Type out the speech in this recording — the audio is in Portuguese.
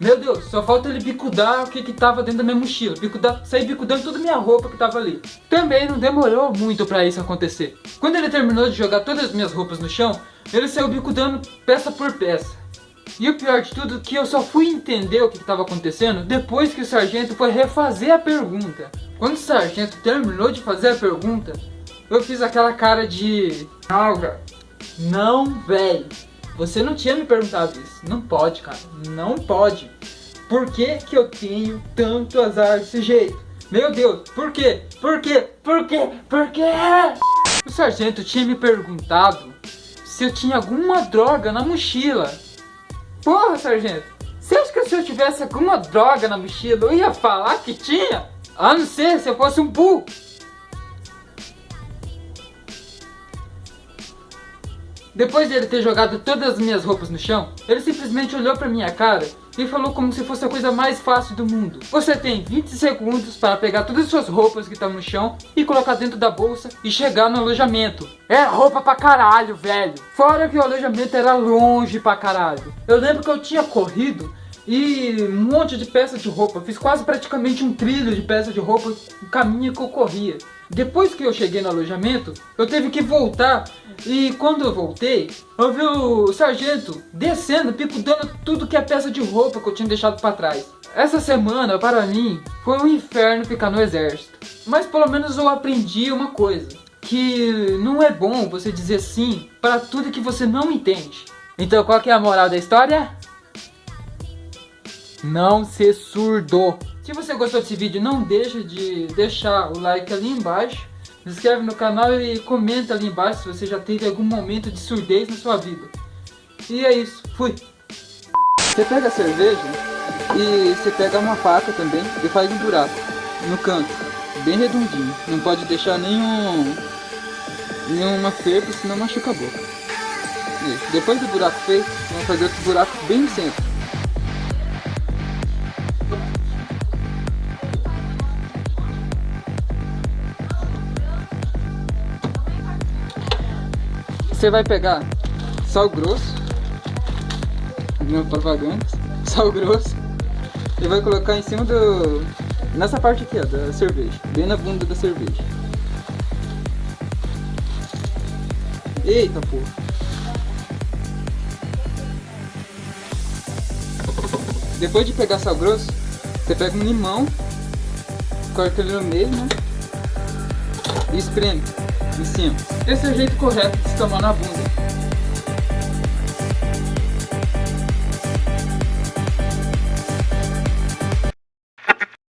Meu Deus, só falta ele bicudar o que tava dentro da minha mochila. Sair bicudando toda a minha roupa que tava ali. Também não demorou muito pra isso acontecer. Quando ele terminou de jogar todas as minhas roupas no chão, ele saiu bicudando peça por peça. E o pior de tudo é que eu só fui entender o que estava acontecendo depois que o sargento foi refazer a pergunta. Quando o sargento terminou de fazer a pergunta, eu fiz aquela cara de... Não, velho. Você não tinha me perguntado isso. Não pode, cara. Não pode. Por que que eu tenho tanto azar desse jeito? Meu Deus, por quê? Por quê? Por quê? Por quê? O sargento tinha me perguntado se eu tinha alguma droga na mochila. Porra, sargento. Você acha que se eu tivesse alguma droga na mochila eu ia falar que tinha? A não ser se eu fosse um burro. Depois de ele ter jogado todas as minhas roupas no chão, ele simplesmente olhou pra minha cara e falou como se fosse a coisa mais fácil do mundo. Você tem 20 segundos para pegar todas as suas roupas que estão no chão e colocar dentro da bolsa e chegar no alojamento. É roupa pra caralho, velho. Fora que o alojamento era longe pra caralho. Eu lembro que eu tinha corrido e um monte de peça de roupa. Fiz quase praticamente um trilho de peça de roupa no caminho que eu corria. Depois que eu cheguei no alojamento, eu tive que voltar. E quando eu voltei, eu vi o sargento descendo, picudando tudo que é peça de roupa que eu tinha deixado pra trás. Essa semana, para mim, foi um inferno ficar no exército. Mas pelo menos eu aprendi uma coisa. Que não é bom você dizer sim para tudo que você não entende. Então qual que é a moral da história? Não ser surdo. Se você gostou desse vídeo, não deixa de deixar o like ali embaixo. Se inscreve no canal e comenta ali embaixo se você já teve algum momento de surdez na sua vida. E é isso, fui! Você pega a cerveja e você pega uma faca também e faz um buraco no canto, bem redondinho. Não pode deixar nenhuma ferpa, senão machuca a boca. E depois do buraco feito, vamos fazer outro buraco bem no centro. Você vai pegar sal grosso, não propaganda, sal grosso, e vai colocar em cima nessa parte aqui, ó, da cerveja, bem na bunda da cerveja. Eita porra! Depois de pegar sal grosso, você pega um limão, corta ele no meio, né? E espreme em cima. Esse é o jeito correto de se tomar na bunda.